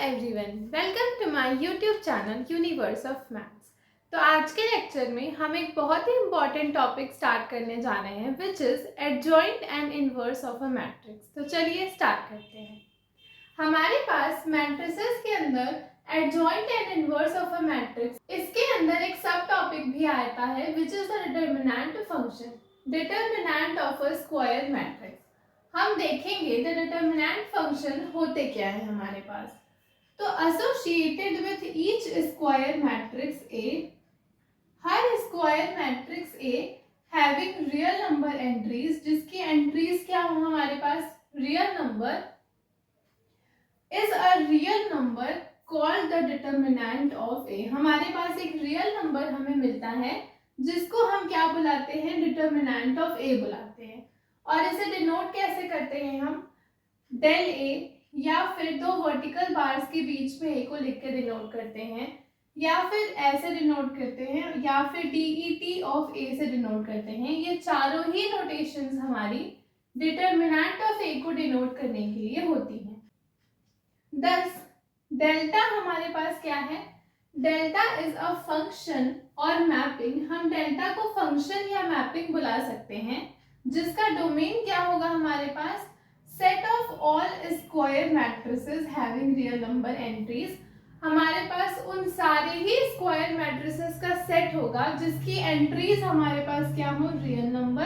Everyone, welcome to my YouTube channel universe of maths. तो आज के लेक्चर में हम एक बहुत ही इम्पॉर्टेंट टॉपिक स्टार्ट करने जा रहे हैं which is adjoint and inverse of a matrix. तो चलिए स्टार्ट करते हैं। हमारे पास मैट्रिसेस के अंदर adjoint and inverse of a matrix, इसके अंदर एक सब टॉपिक भी आता है which is the determinant function, determinant of a square matrix. हम देखेंगे द डिटरमिनेंट फंक्शन होते क्या है हमारे पास। तो associated with each square matrix A, हर square matrix A having real number entries, जिसकी एंट्रीज क्या हो हमारे पास real number, is a real number called the determinant of A. हमारे पास एक रियल नंबर हमें मिलता है जिसको हम क्या बुलाते हैं, डिटरमिनेंट ऑफ ए बुलाते हैं। और इसे डिनोट कैसे करते हैं हम, डेल ए, या फिर दो वर्टिकल बार्स के बीच में ए को लिख के डिनोट करते हैं, या फिर ऐसे डिनोट करते हैं, या फिर DET ऑफ ए से डिनोट करते हैं। ये चारों ही नोटेशंस हमारी डिटरमिनेंट ऑफ ए को डिनोट करने के लिए होती हैं। दस डेल्टा हमारे पास क्या है, डेल्टा इज अ फंक्शन और मैपिंग। हम डेल्टा को फंक्शन या मैपिंग बुला सकते हैं जिसका डोमेन क्या होगा हमारे पास, set of all square matrices having real number entries. हमारे पास उन सारे ही स्क्वायर मैट्रिसेस का सेट होगा जिसकी एंट्रीज हमारे पास क्या हो, real number,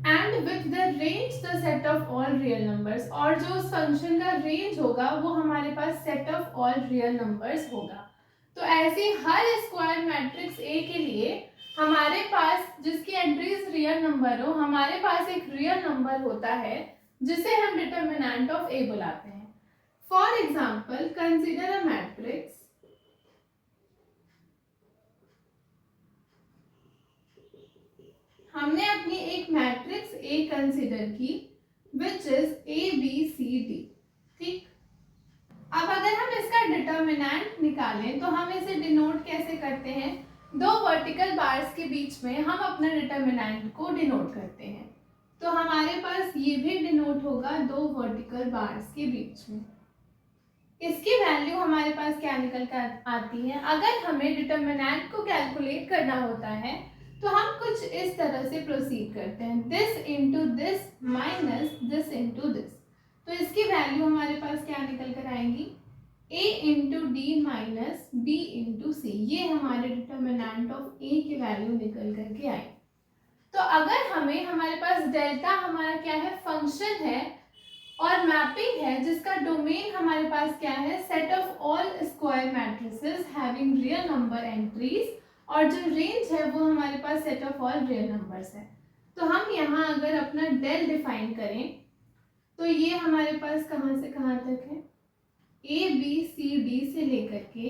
and with the range the set of all real numbers. और जो उस फंक्शन का रेंज होगा वो हमारे पास set of all real numbers होगा। तो ऐसे हर स्क्वायर मैट्रिक्स ए के लिए हमारे पास जिसकी एंट्रीज रियल नंबर हो, हमारे पास एक रियल नंबर होता है जिसे हम डिटरमिनेंट ऑफ ए बुलाते हैं। For example consider a matrix, हमने अपनी एक मैट्रिक्स ए कंसिडर की विच इज ABCD, ठीक। अब अगर हम इसका डिटरमिनेंट निकालें तो हम इसे डिनोट कैसे करते हैं, दो वर्टिकल बार्स के बीच में हम अपना डिटरमिनेंट को डिनोट करते हैं। तो हमारे पास ये भी डिनोट होगा दो वर्टिकल बार्स के बीच में। इसकी वैल्यू हमारे पास क्या निकल कर आती है, अगर हमें डिटरमिनेंट को कैलकुलेट करना होता है तो हम कुछ इस तरह से प्रोसीड करते हैं, this into this minus this into this. तो इसकी वैल्यू हमारे पास क्या निकल कर आएंगी, a into D minus b into C. ये हमारे डिटरमिनेंट ऑफ a की वैल्यू निकल करके आई। तो अगर हमें, हमारे पास डेल्टा हमारा क्या है, फंक्शन है और मैपिंग है जिसका डोमेन हमारे पास क्या है, set of all square matrices having real number entries, और जो रेंज है वो हमारे पास set of all real numbers है। तो हम यहाँ अगर अपना डेल डिफाइन करें तो ये हमारे पास कहाँ से कहाँ तक है, ABCD से लेकर के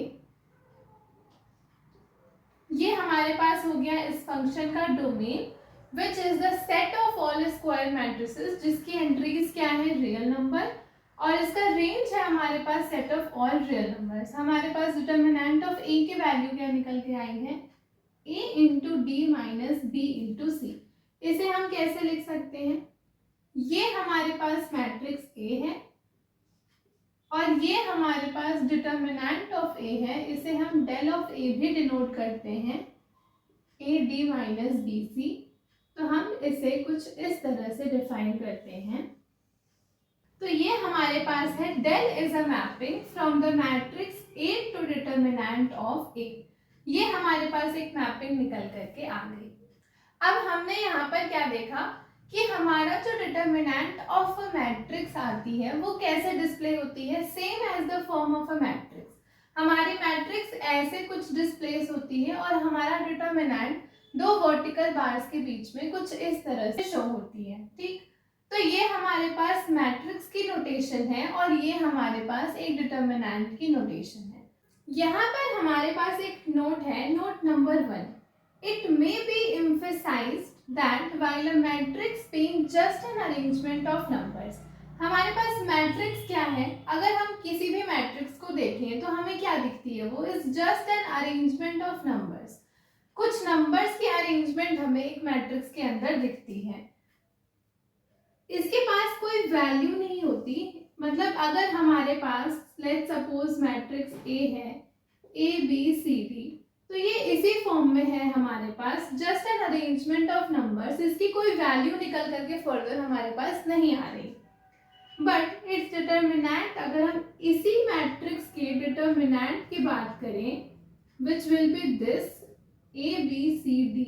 ये हमारे पास हो गया इस फंक्शन का domain which is the set of all square matrices, जिसकी एंट्रीज क्या है, रियल नंबर, और इसका रेंज है हमारे पास set of all real numbers. हमारे पास डिटरमिनेंट ऑफ ए की वैल्यू क्या निकल के आई है, a into D minus b into C. इसे हम कैसे लिख सकते हैं, ये हमारे पास मैट्रिक्स A है और ये हमारे पास डिटरमिनेंट ऑफ A है, इसे हम डेल ऑफ A भी डिनोट करते हैं, AD माइनस BC। तो हम इसे कुछ इस तरह से डिफाइन करते हैं। तो ये हमारे पास है det is a mapping from the matrix A to determinant of A। ये हमारे पास एक मैपिंग निकल करके आ गई। अब हमने यहाँ पर क्या देखा कि हमारा जो डिटरमिनेंट ऑफ अ मैट्रिक्स आती है वो कैसे डिस्प्ले होती है, same as the form of a matrix. हमारी मैट्रिक्स ऐसे कुछ डिस्प्लेस होती है और हमारा डिटरमिनेंट दो वर्टिकल बार्स के बीच में कुछ इस तरह से शो होती है, ठीक। तो ये हमारे पास मैट्रिक्स की नोटेशन है और ये हमारे पास एक डिटरमिनेंट की नोटेशन है। यहाँ पर हमारे पास एक नोट है, note number 1। It may be emphasized that while a matrix being just an arrangement of numbers, हमारे पास मैट्रिक्स क्या है, अगर हम किसी भी मैट्रिक्स को देखें तो हमें क्या दिखती है, वो is just an arrangement of numbers. कुछ नंबर्स की अरेंजमेंट हमें एक मैट्रिक्स के अंदर दिखती है, इसके पास कोई वैल्यू नहीं होती। मतलब अगर हमारे पास लेट्स सपोज मैट्रिक्स ए है ABCD, तो ये इसी फॉर्म में है हमारे पास, just an arrangement of numbers, इसकी कोई वैल्यू निकल करके फर्दर हमारे पास नहीं आ रही। बट इट्स डिटर्मिनेंट, अगर हम इसी मैट्रिक्स के डिटर्मिनेंट की बात करें which will be this ABCD,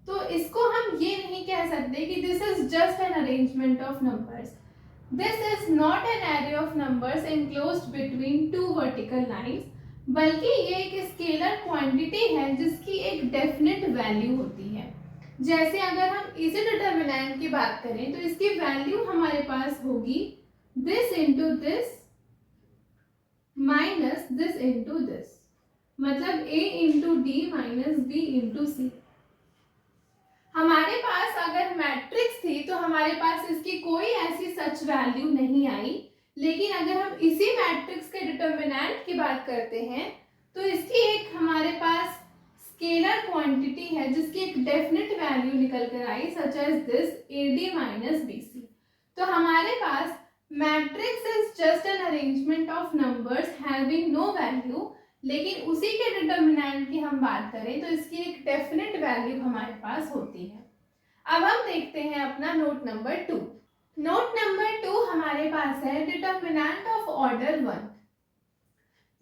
तो इसको हम ये नहीं कह सकते कि this is just an arrangement of numbers. This is not an array of numbers enclosed between two vertical lines, बल्कि ये एक स्केलर क्वांटिटी है जिसकी एक डेफिनेट वैल्यू होती है। जैसे अगर हम इसी डिटर्मिनेंट की बात करें तो इसकी वैल्यू हमारे पास होगी this into this minus this into this, मतलब A into D minus B into C. हमारे पास अगर मैट्रिक्स थी तो हमारे पास इसकी कोई ऐसी सच वैल्यू नहीं आई, लेकिन अगर हम इसी मैट्रिक्स के डिटर्मिनेंट की बात करते हैं तो इसकी एक हमारे पास स्केलर क्वांटिटी है जिसकी एक डेफिनेट वैल्यू निकल कर आई, such as this AD minus BC। तो हमारे पास matrix is just an arrangement of numbers having no value, लेकिन उसी के डिटर्मिनेंट की हम बात करें तो इसकी एक डेफिनेट वैल्यू हमारे पास होती है। अब हम देखते हैं अपना नोट नंबर 2। नोट नंबर 2 हमारे पास है determinant of order 1।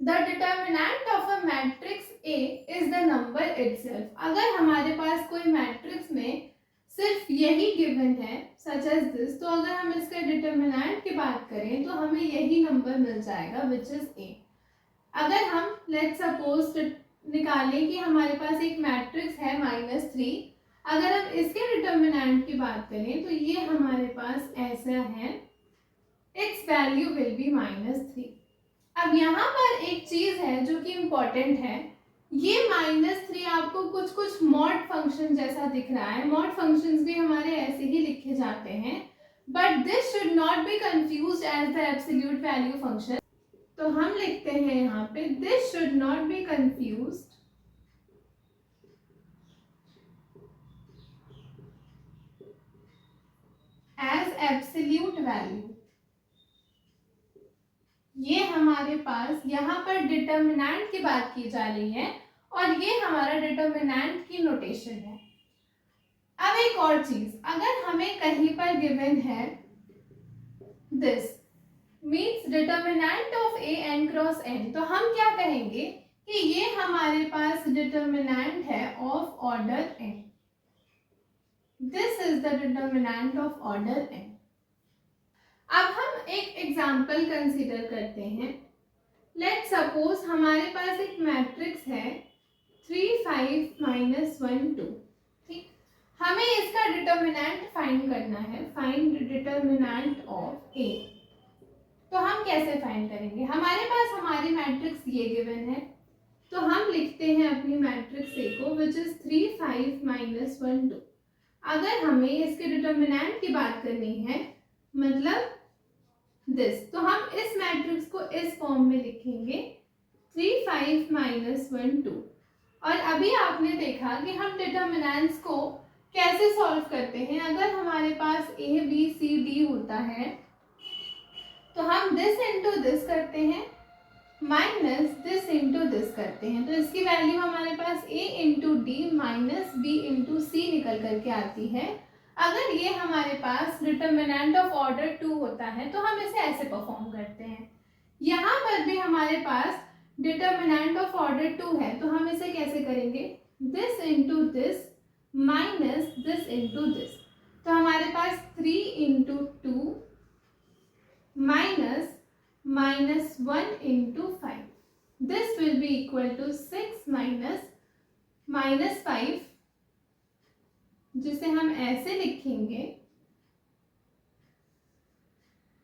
The determinant of a matrix A is the number itself. अगर हमारे पास कोई मैट्रिक्स में सिर्फ यही गिवन है सच एज दिस, तो अगर हम इसके डिटर्मिनेंट की बात करें तो हमें यही नंबर मिल जाएगा विच इज A। अगर हम लेट्स सपोज निकालें कि हमारे पास एक मैट्रिक्स है -3, अगर हम इसके डिटर्मिनेंट की बात करें तो ये हमारे पास ऐसा है, इट्स वैल्यू विल बी -3। अब यहाँ पर एक चीज है जो कि इम्पोर्टेंट है, ये -3 आपको कुछ कुछ मॉड फंक्शन जैसा दिख रहा है। मॉड फंक्शंस भी हमारे ऐसे ही लिखे जाते हैं, but this should not be confused as the absolute value function. तो हम लिखते हैं यहाँ पे this should not be confused as absolute value. ये हमारे पास यहाँ पर डिटर्मिनेंट की बात की जा रही है और ये हमारा डिटर्मिनेंट की नोटेशन है। अब एक और चीज, अगर हमें कहीं पर गिवन है this means determinant of an cross n, तो हम क्या कहेंगे कि ये हमारे पास डिटर्मिनेंट है of order n। This is the determinant of order n। अब हम एक एग्जाम्पल कंसीडर करते हैं। लेट्स सपोज हमारे पास एक मैट्रिक्स है 3 5 -1 2, ठीक। हमें इसका डिटर्मिनेंट फाइंड करना है, फाइंड डिटर्मिनेंट ऑफ A। तो हम कैसे फाइंड करेंगे? हमारे पास हमारी मैट्रिक्स ये गिवन है, तो हम लिखते हैं अपनी मैट्रिक्स A को विच इज 3 5 -1 2। अगर हमें इसके डिटर्मिनेंट की बात करनी है मतलब दिस, तो हम इस मैट्रिक्स को इस फॉर्म में लिखेंगे 3 5 -1 2। और अभी आपने देखा कि हम डिटर्मिनेंट्स को कैसे सॉल्व करते हैं। अगर हमारे पास ABCD होता है तो हम दिस इंटू दिस करते हैं माइनस दिस इंटू दिस करते हैं, तो इसकी वैल्यू हमारे पास A into D minus B into C निकल करके आती है। अगर ये हमारे पास डिटर्मिनेंट ऑफ ऑर्डर 2 होता है तो हम इसे ऐसे परफॉर्म करते हैं। यहाँ पर भी हमारे पास डिटर्मिनेंट ऑफ ऑर्डर 2 है, तो हम इसे कैसे करेंगे? This into this minus this into this, तो हमारे पास 3 into 2 minus -1 into 5, this will be equal to 6 minus -5, जिसे हम ऐसे लिखेंगे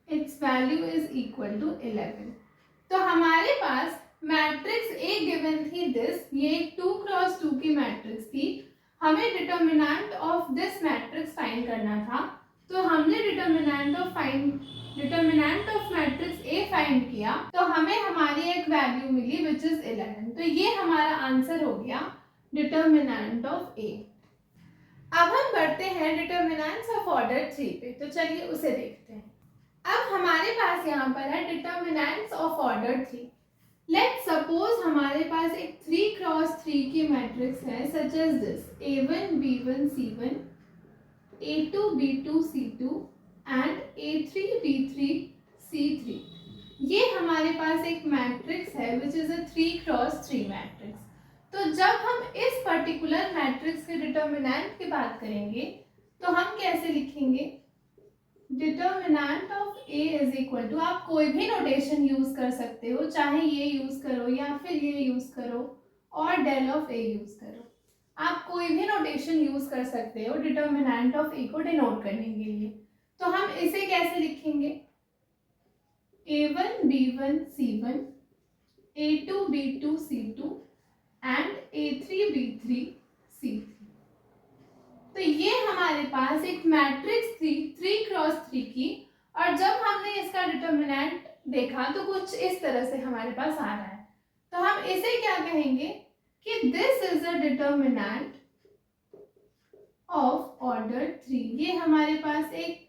it's value is equal to 11। तो हमारे पास मैट्रिक्स A गिवन थी दिस, ये एक 2 क्रॉस 2 की मैट्रिक्स थी। हमें determinant of this matrix find करना था, तो हमने determinant of matrix A find किया, तो हमें हमारी एक वैल्यू मिली विच इज 11। तो ये हमारा आंसर हो गया डिटर्मिनेंट ऑफ A। अब हम बढ़ते हैं डिटर्मिनेंट्स ऑफ ऑर्डर 3 पे, तो चलिए उसे देखते हैं। अब हमारे पास यहाँ पर है determinants of order 3। Let's suppose हमारे पास एक 3 क्रॉस 3 की मैट्रिक्स है सच as this A1 B1 C1 A2 B2 C2 and A3 B3 C3। ये हमारे पास एक मैट्रिक्स है which is a 3 cross 3 matrix. तो जब हम इस पर्टिकुलर मैट्रिक्स के डिटर्मिनेंट की बात करेंगे तो हम कैसे लिखेंगे? Determinant of A is equal to, आप कोई भी नोटेशन यूज कर सकते हो, चाहे ये यूज करो या फिर ये यूज करो और डेल ऑफ A यूज करो, आप कोई भी नोटेशन यूज कर सकते हो डिटर्मिनेंट ऑफ A को डिनोट करने के लिए। तो हम इसे कैसे लिखेंगे? A1 B1 C1 A2 B2 C2 and A3 B3 C3। तो ये हमारे पास एक मैट्रिक्स थी 3 क्रॉस 3 की, और जब हमने इसका डिटर्मिनेंट देखा तो कुछ इस तरह से हमारे पास आ रहा है। तो हम इसे क्या कहेंगे कि this is a determinant of order 3। ये हमारे पास एक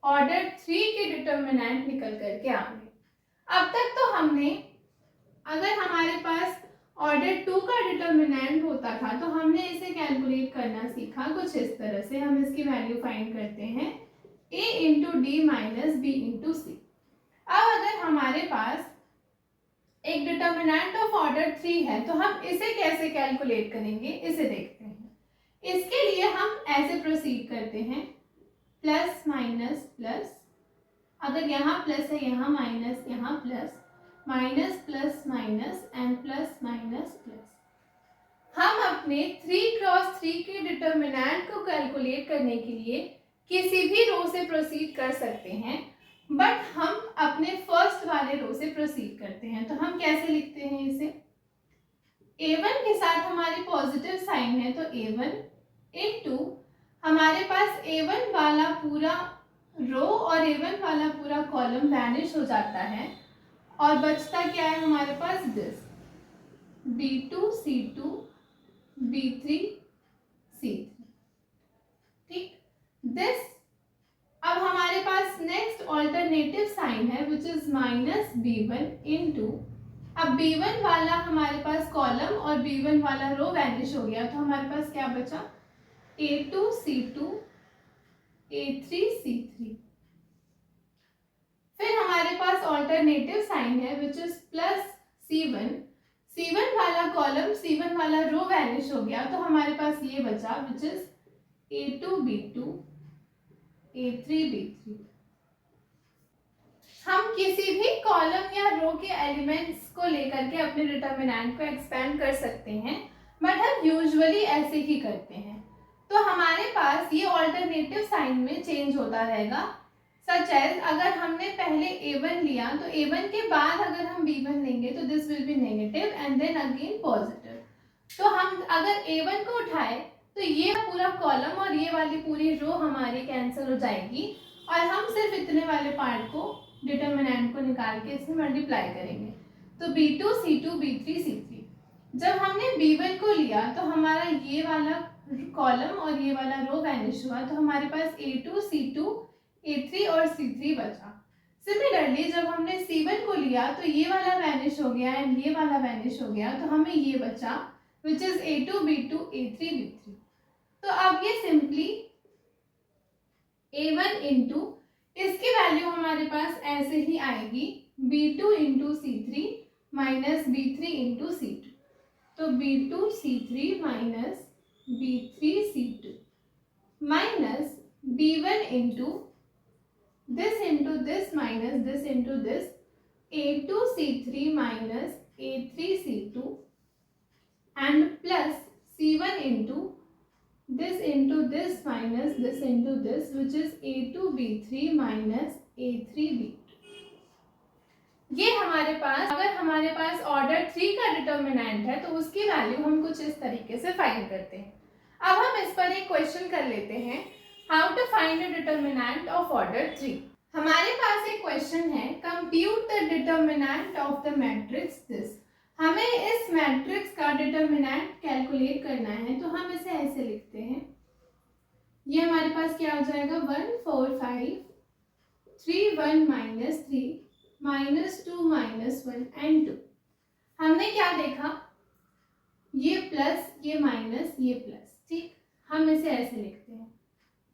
ऑर्डर 3 के डिटर्मिनेंट निकल करके आ गए। अब तक तो हमने, अगर हमारे पास ऑर्डर 2 का डिटर्मिनेंट होता था तो हमने इसे कैलकुलेट करना सीखा कुछ इस तरह से। हम इसकी वैल्यू फाइंड करते हैं A into D minus B into C. अब अगर हमारे पास एक डिटर्मिनेंट ऑफ ऑर्डर 3 है तो हम इसे कैसे कैलकुलेट करेंगे, इसे देखते हैं। इसके लिए हम ऐसे प्रोसीड करते हैं, प्लस माइनस प्लस, अगर यहाँ प्लस है यहाँ माइनस, यहाँ plus, minus plus minus and plus minus plus. हम अपने 3 क्रॉस 3 के डिटर्मिनेंट को कैलकुलेट करने के लिए किसी भी रो से प्रोसीड कर सकते हैं, बट हम अपने फर्स्ट वाले रो से प्रोसीड करते हैं। तो हम कैसे लिखते हैं इसे? A1 के साथ हमारी पॉजिटिव साइन है तो A1 इनटू हमारे पास A1 वाला पूरा रो और A1 वाला पूरा कॉलम वैनिश हो जाता है और बचता क्या है हमारे पास? This B2 C2 B3 C3। ठीक, दिस। अब हमारे पास नेक्स्ट ऑल्टरनेटिव साइन है which is minus B1 into, अब B1 वाला हमारे पास कॉलम और B1 वाला रो वैनिश हो गया तो हमारे पास क्या बचा? A2 C2 A3 C3। फिर हमारे पास ऑल्टरनेटिव साइन है which is plus C1। C1 वाला कॉलम C1 वाला रो वैनिश हो गया तो हमारे पास ये बचा which is A2 B2 A3 B3। हम किसी भी कॉलम या रो के एलिमेंट्स को लेकर के अपने डिटर्मिनेंट को एक्सपेंड कर सकते हैं, बट हम यूजुअली ऐसे ही करते हैं। तो हमारे पास ये ऑल्टरनेटिव साइन में चेंज होता रहेगा, सच एज अगर हमने पहले A1 लिया तो A1 के बाद अगर हम B1 लेंगे तो this will be negative and then again positive. तो हम अगर A1 को उठाए तो ये पूरा कॉलम और ये वाली पूरी रो हमारी कैंसिल हो जाएगी और हम सिर्फ इतने वाले पार्ट को, डिटर्मिनेंट को निकाल के इसमें मल्टीप्लाई करेंगे। तो B2 C2 B3 C3। जब हमने B1 को लिया तो हमारा ये वाला कॉलम और ये वाला रो वैनिश हुआ तो हमारे पास A2 C2 A3 और C3 बचा। सिमिलरली जब हमने C1 को लिया तो ये वाला वैनिश हो गया एंड ये वाला वैनिश हो गया तो हमें ये बचा which is A2 B2 A3 B3। तो अब ये सिंपली A1 इंटू, इसकी वैल्यू हमारे पास ऐसे ही आएगी B2 into C3 minus B3 into C2। तो B2 C3 minus B3 C2 minus B1 into this minus this into this A2 C3 minus A3 C2 and plus C1 into this minus this into this which is A2 B3 minus A3 B2। ये हमारे पास, अगर हमारे पास order 3 का determinant है तो उसकी value हम कुछ इस तरीके से फाइंड करते हैं। अब हम इस पर एक क्वेश्चन कर लेते हैं, how to find a determinant of order 3। हमारे पास एक क्वेश्चन है, compute the determinant of the matrix this. हमें इस मैट्रिक्स का डिटर्मिनेंट कैलकुलेट करना है तो हम इसे ऐसे लिखते हैं, ये हमारे पास क्या हो जाएगा 1 4 5 3 1 माइनस 3 माइनस 2 माइनस 1 एंड 2। हमने क्या देखा, ये प्लस ये माइनस ये प्लस, ठीक। हम इसे ऐसे लिखते हैं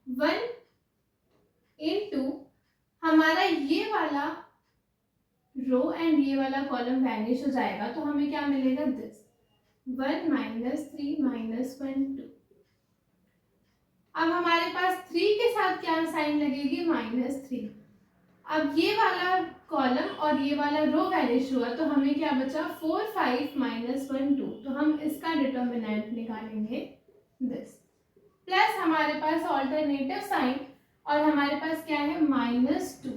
1 इंटू हमारा ये वाला रो एंड ये वाला कॉलम वैनिश हो जाएगा, तो हमें क्या मिलेगा, दिस 1 माइनस 3 माइनस 1 2। अब हमारे पास 3 के साथ क्या साइन लगेगी, माइनस 3। अब ये वाला कॉलम और ये वाला रो वैनिश हुआ, तो हमें क्या बचा, 4 5 माइनस 1 2। तो हम इसका डिटर्मिनेंट निकालेंगे दिस, प्लस हमारे पास ऑल्टरनेटिव साइन और हमारे पास क्या है, माइनस 2।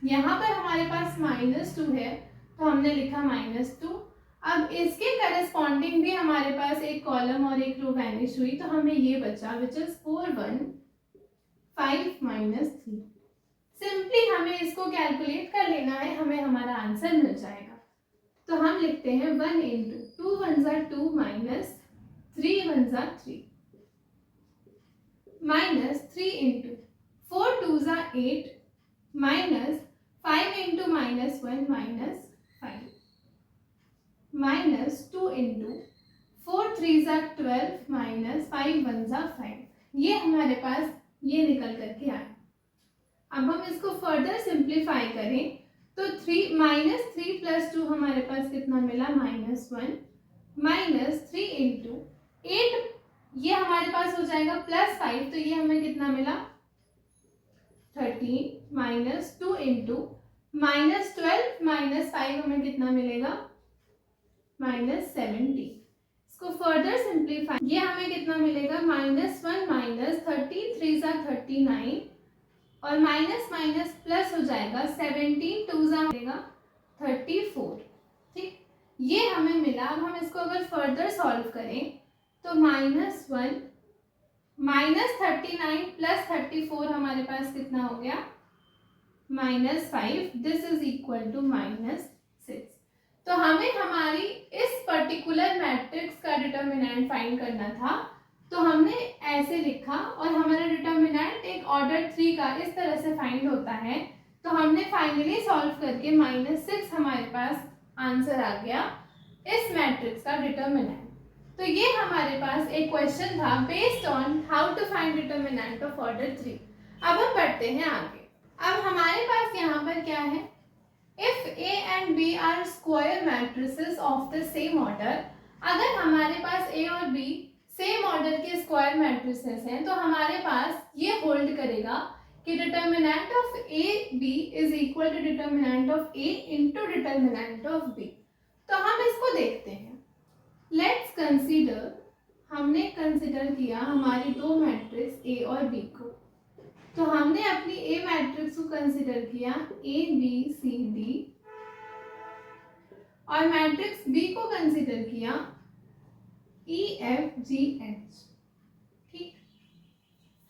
यहाँ पर हमारे पास माइनस 2 है, तो हमने लिखा माइनस 2। अब इसके करस्पॉन्डिंग भी हमारे पास एक कॉलम और एक रो वैनिश हुई, तो हमें ये बचा विच इज 4 1 5 माइनस 3। सिंपली हमें इसको कैलकुलेट कर लेना है, हमें हमारा आंसर मिल जाएगा। तो हम लिखते हैं 1 इंटू 2 1 ज़ा 2 माइनस 3 1 ज़ा 3 माइनस 3 इंटू 4 2 ज़ा 8 minus 5 into minus 1 minus 5 minus 2 into 4 3 ज़ा 12 माइनस 5 1 ज़ा 5। ये हमारे पास ये निकल करके आया। अब हम इसको फर्दर सिंप्लीफाई करें तो 3 माइनस 3 प्लस 2 हमारे पास कितना मिला, माइनस 1 माइनस 3 इंटू 8, ये हमारे पास हो जाएगा प्लस 5, तो ये हमें कितना मिला 13 माइनस 2 इंटू माइनस 12 माइनस 5 हमें कितना मिलेगा, माइनस 17। इसको फर्दर सिंप्लीफाई, ये हमें कितना मिलेगा, माइनस 1 माइनस 13 3 ज़ा 39 और माइनस माइनस प्लस हो जाएगा 17 2 ज़ा मिलेगा 34, ठीक। ये हमें मिला। अब हम इसको अगर फर्दर सॉल्व करें तो माइनस 1 माइनस 39 प्लस 34 हमारे पास कितना हो गया, minus 5। This is equal to minus 6। तो हमें हमारी इस पर्टिकुलर मैट्रिक्स का डिटर्मिनेंट फाइंड करना था, तो हमने ऐसे लिखा और हमारा डिटर्मिनेंट एक ऑर्डर 3 का इस तरह से फाइंड होता है। तो हमने फाइनली सॉल्व करके माइनस 6 हमारे पास आंसर आ गया इस मैट्रिक्स का डिटर्मिनेंट। तो ये हमारे पास एक क्वेश्चन था based on how to find determinant of order 3। अब हम बढ़ते हैं आगे। अब हमारे पास यहाँ पर क्या है, if A and B are square matrices of the same order, अगर हमारे पास A और B सेम ऑर्डर के स्क्वायर मैट्रिसेस हैं, तो हमारे पास ये होल्ड करेगा कि determinant of A B is equal to determinant of A into determinant of B. तो हम इसको देखते हैं। लेट्स कंसीडर, हमने कंसीडर किया हमारी दो मैट्रिक्स ए और बी को। तो हमने अपनी ए मैट्रिक्स को कंसीडर किया ए बी सी डी और मैट्रिक्स बी को कंसीडर किया ई एफ जी एच, ठीक।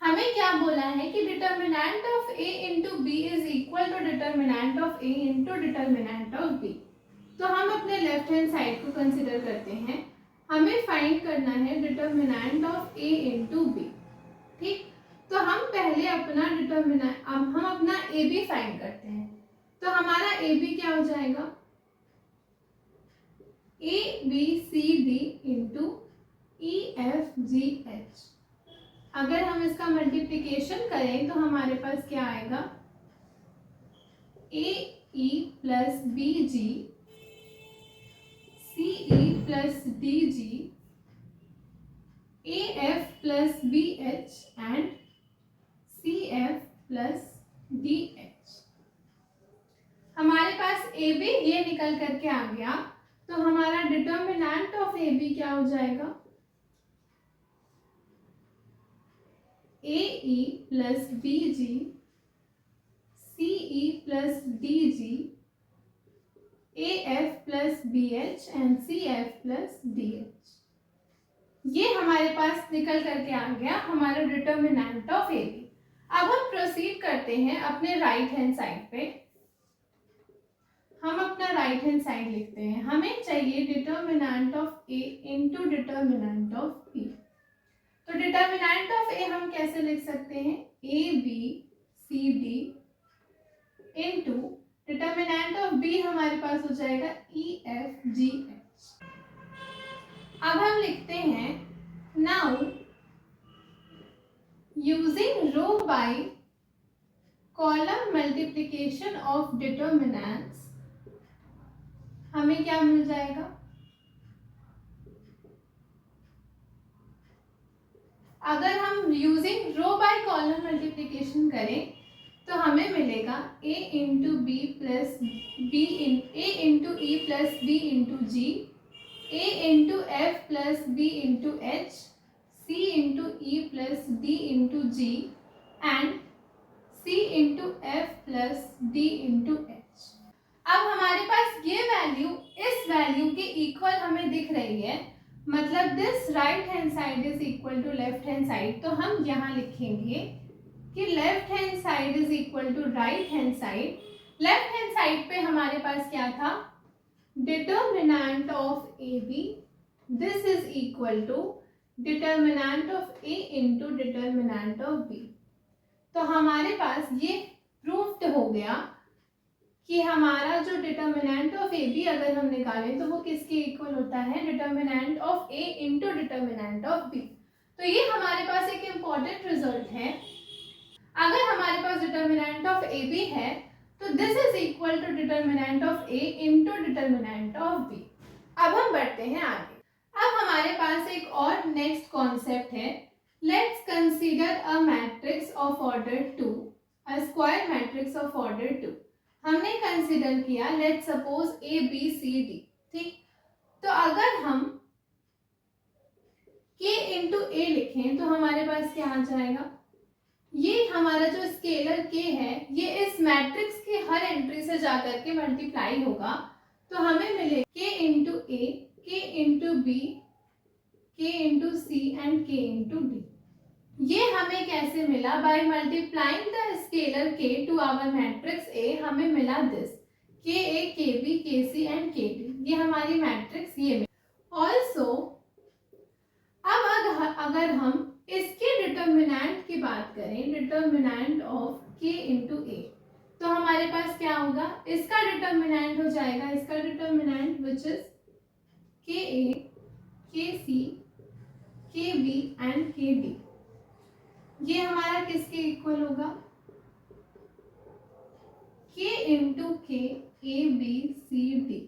हमें क्या बोला है कि determinant of A into B is equal to determinant of A into determinant of B. तो हम अपने लेफ्ट हैंड साइड को कंसीडर करते हैं। हमें फाइंड करना है determinant of A into B, ठीक। तो हम पहले अपना डिटर्मिनेंट, अब हम अपना ए बी फाइंड करते हैं। तो हमारा ए बी क्या हो जाएगा, A B C D into E F G H. अगर हम इसका मल्टीप्लिकेशन करें तो हमारे पास क्या आएगा, A E plus B G C E plus D G A F plus B H and C F plus D H. हमारे पास ए बी ये निकल करके आ गया। तो हमारा डिटर्मिनेंट ऑफ ए बी क्या हो जाएगा, A E plus B G C E plus D G A F plus B H and C F plus D H. ये हमारे पास निकल करके आ गया हमारा डिटर्मिनेंट ऑफ ए बी। अब हम प्रोसीड करते हैं अपने राइट हैंड साइड पे। हम अपना राइट हैंड साइड लिखते हैं। हमें चाहिए determinant of A into determinant of B. तो डिटर्मिनेंट ऑफ ए हम कैसे लिख सकते हैं, A B C D into determinant of B हमारे पास हो जाएगा EFGH। अब हम लिखते हैं now using row by column multiplication of determinants हमें क्या मिल जाएगा। अगर हम using row by column multiplication करें तो हमें मिलेगा A into B plus B A into E plus B into G, A into F plus B into H, C into E plus D into G and C into F plus D into H. अब हमारे पास ये value इस value के equal हमें दिख रही है, मतलब this right hand side is equal to left hand side. तो हम यहाँ लिखेंगे कि left hand side is equal to right hand side. Left hand side पे हमारे पास क्या था, determinant of A B, this is equal to determinant of A into determinant of B. तो हमारे पास ये प्रूफ्ड हो गया कि हमारा जो डिटर्मिनेंट ऑफ ए बी अगर हम निकालें तो वो किसके इक्वल होता है, determinant of A into determinant of B. तो ये हमारे पास एक इम्पॉर्टेंट रिजल्ट है। अगर हमारे पास डिटर्मिनेंट ऑफ ए बी है तो this is equal to determinant of A into determinant of B. अब हम बढ़ते हैं आगे। अब हमारे पास एक और नेक्स्ट कॉन्सेप्ट है, let's consider a matrix of order 2, a square matrix of order 2। हमने कंसीडर किया let's suppose A B C D, ठीक। तो अगर हम k इंटू ए लिखें तो हमारे पास क्या आ जाएगा, ये हमारा जो स्केलर k है ये इस मैट्रिक्स की हर एंट्री से जाकर के मल्टीप्लाई होगा। तो हमें मिलेगा k into A, k into B, k into C and k into D. ये हमें कैसे मिला, by multiplying the scalar k to our matrix A हमें मिला this k a k b k c and k d। ये हमारी matrix ये मिली। Also अब अगर हम इसके डिटर्मिनेंट की बात करें, डिटर्मिनेंट ऑफ k इंटू ए, तो हमारे पास क्या होगा, इसका डिटर्मिनेंट हो जाएगा, इसका determinant which is k a k c k b and k d। ये हमारा किसके इक्वल होगा, k into K A B C D.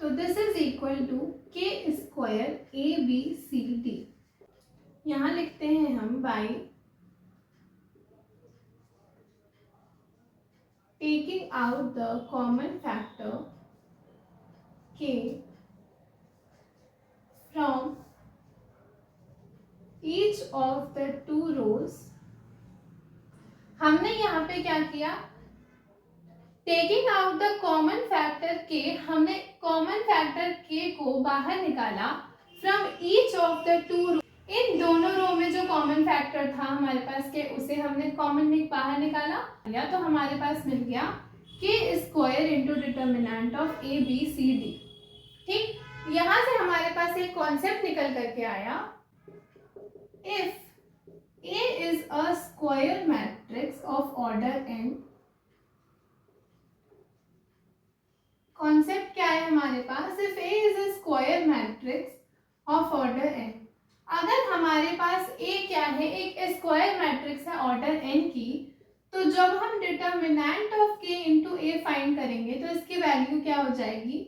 तो this is equal to k square A B C D. यहाँ लिखते हैं हम by taking out the common factor k from each of the two rows। हमने यहाँ पे क्या किया, taking out the common factor k, हमने कॉमन फैक्टर k को बाहर निकाला from each of the two row. इन दोनों रो में जो कॉमन फैक्टर था हमारे पास के, उसे हमने कॉमन बाहर निकाला या तो हमारे पास मिल गया k square into determinant of A B C D, ठीक। यहाँ से हमारे पास एक कॉन्सेप्ट निकल करके आया, if A is a square matrix of order n, concept क्या है हमारे पास, if A is a square matrix of order n, अगर हमारे पास A क्या है, एक स्क्वायर मैट्रिक्स है ऑर्डर n की, तो जब हम determinant of k into A find करेंगे तो इसकी वैल्यू क्या हो जाएगी,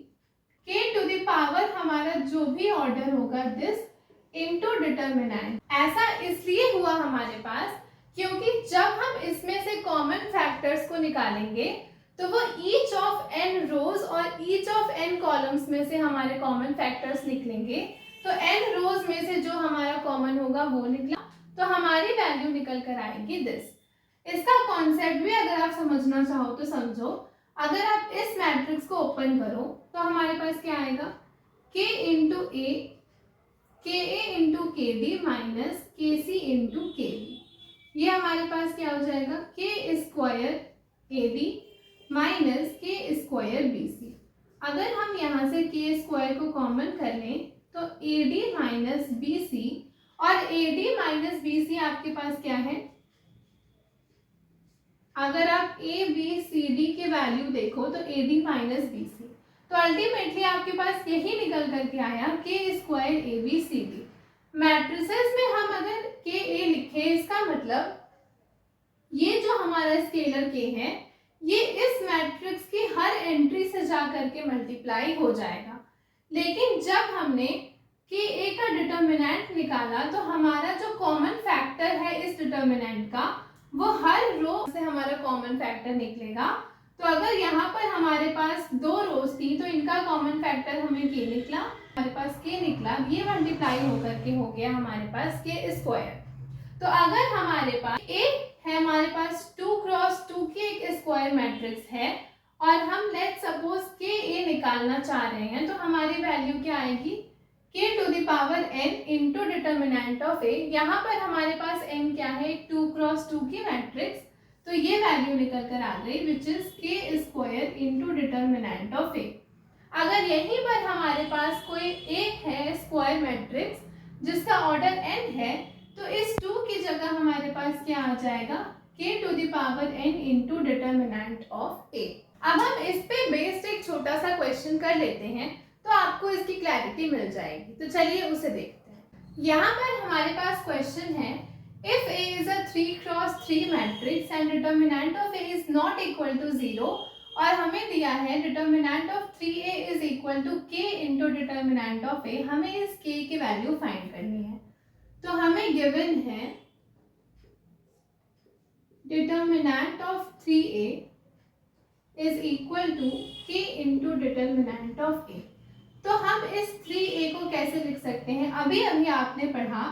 k टू द पावर हमारा जो भी ऑर्डर होगा दिस इंटू डिटर्मिनेंट। ऐसा इसलिए हुआ हमारे पास क्योंकि जब हम इसमें से कॉमन फैक्टर्स को निकालेंगे तो वो ईच ऑफ n रोज और ईच ऑफ n कॉलम्स में से हमारे कॉमन फैक्टर्स निकलेंगे। तो n रोज में से जो हमारा कॉमन होगा वो निकला, तो हमारी वैल्यू निकल कर आएगी दिस। इसका कॉन्सेप्ट भी अगर आप समझना चाहो तो समझो। अगर आप इस मैट्रिक्स को ओपन करो तो हमारे पास क्या आएगा, k इंटू ए, के ए इंटू के डी माइनस के सी इंटू के बी। ये हमारे पास क्या हो जाएगा, के स्क्वायर ए बी माइनस के स्क्वायर बी सी। अगर हम यहाँ से के स्क्वायर को कॉमन कर लें तो A D minus B C, और A D minus B C आपके पास क्या है, अगर आप ए बी सी डी के वैल्यू देखो तो A D minus B C, तो अल्टीमेटली आपके पास यही निकल करके आया के square A B C D. Matrices में हम अगर के ए लिखे, इसका मतलब ये जो हमारा स्केलर के है ये इस मैट्रिक्स की हर एंट्री से जा करके मल्टीप्लाई हो जाएगा। लेकिन जब हमने के ए का डिटर्मिनेंट निकाला तो हमारा जो कॉमन फैक्टर है इस डिटर्मिनेंट का वो हर रो से हमारा कॉमन फैक्टर निकलेगा। तो अगर यहाँ पर हमारे पास 2 रोज थी तो इनका कॉमन फैक्टर हमें के निकला, हमारे पास के निकला, ये मल्टीप्लाई होकर के हो गया हमारे पास के स्क्वायर। तो अगर हमारे पास ए है, हमारे पास 2 क्रॉस 2 की एक स्क्वायर मैट्रिक्स है और हम लेट सपोज के ए निकालना चाह रहे हैं, तो हमारी वैल्यू क्या आएगी k to the power n into determinant of a। यहाँ पर हमारे पास n क्या है, 2 क्रॉस 2 की मैट्रिक्स, तो ये वैल्यू निकल कर आ गई विच इज के square into determinant of a। अगर यहीं पर हमारे पास कोई एक है स्क्वायर मैट्रिक्स जिसका ऑर्डर n है, तो इस 2 की जगह हमारे पास क्या आ जाएगा, k to the power n into determinant of a। अब हम इस पे बेस्ड एक छोटा सा क्वेश्चन कर लेते हैं तो आपको इसकी क्लैरिटी मिल जाएगी। तो चलिए उसे देखते हैं। यहाँ पर हमारे पास क्वेश्चन है, if A is a 3 cross 3 matrix and determinant of A is not equal to 0, और हमें दिया है determinant of 3A is equal to K into determinant of A। हमें इस K की वैल्यू फाइंड करनी है। तो हमें गिवन है determinant of 3A is equal to K into determinant of A। तो हम इस 3a को कैसे लिख सकते हैं, अभी अभी आपने पढ़ा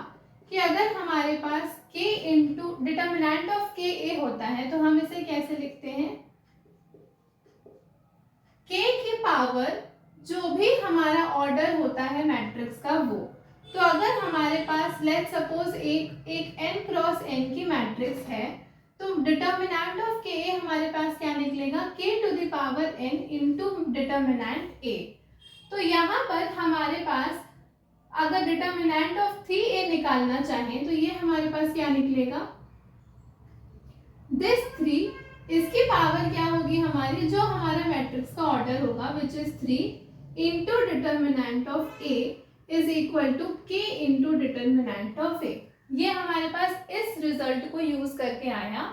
कि अगर हमारे पास k इंटू डिटर्मिनेंट ऑफ के ए होता है तो हम इसे कैसे लिखते हैं, k की पावर जो भी हमारा ऑर्डर होता है मैट्रिक्स का वो। तो अगर हमारे पास लेट सपोज एक n क्रॉस n की मैट्रिक्स है तो डिटर्मिनेंट ऑफ के ए हमारे पास क्या निकलेगा, k to the power n into determinant a। तो यहाँ पर हमारे पास अगर डिटर्मिनेंट ऑफ 3a निकालना चाहें तो ये हमारे पास क्या निकलेगा, दिस 3, इसकी पावर क्या होगी हमारी, जो हमारा मैट्रिक्स का ऑर्डर होगा which is 3 into determinant of a is equal to k into determinant of a। ये हमारे पास इस रिजल्ट को यूज करके आया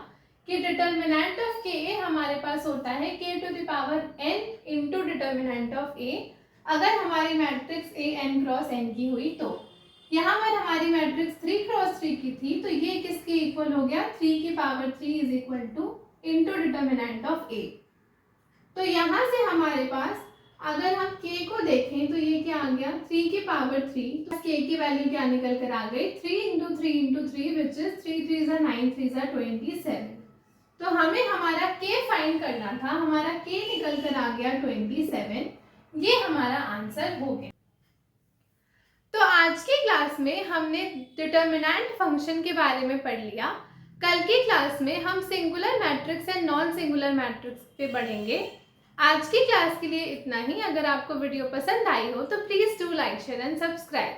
कि डिटर्मिनेंट ऑफ के ए हमारे पास होता है k to the power n into determinant of a। अगर हमारी matrix A n cross n की हुई तो यहाँ पर हमारी मैट्रिक्स 3 क्रॉस 3 की थी, तो ये किसके इक्वल हो गया, 3 की power 3 is equal two into determinant of a। तो यहाँ से हमारे पास अगर हम k को देखें तो ये क्या आ गया, 3 की पावर 3, तो k की वैल्यू क्या निकल कर आ गई, 3 इंटू 3 इंटू 3 विच इज 3 3 9 3 27। तो हमें हमारा k फाइंड करना था, हमारा k निकल कर आ गया 27। ये हमारा आंसर हो गया। तो आज की क्लास में हमने डिटर्मिनेंट फंक्शन के बारे में पढ़ लिया। कल की क्लास में हम singular matrix and non singular matrix पे पढ़ेंगे। आज की क्लास के लिए इतना ही। अगर आपको वीडियो पसंद आई हो तो please do like share and subscribe.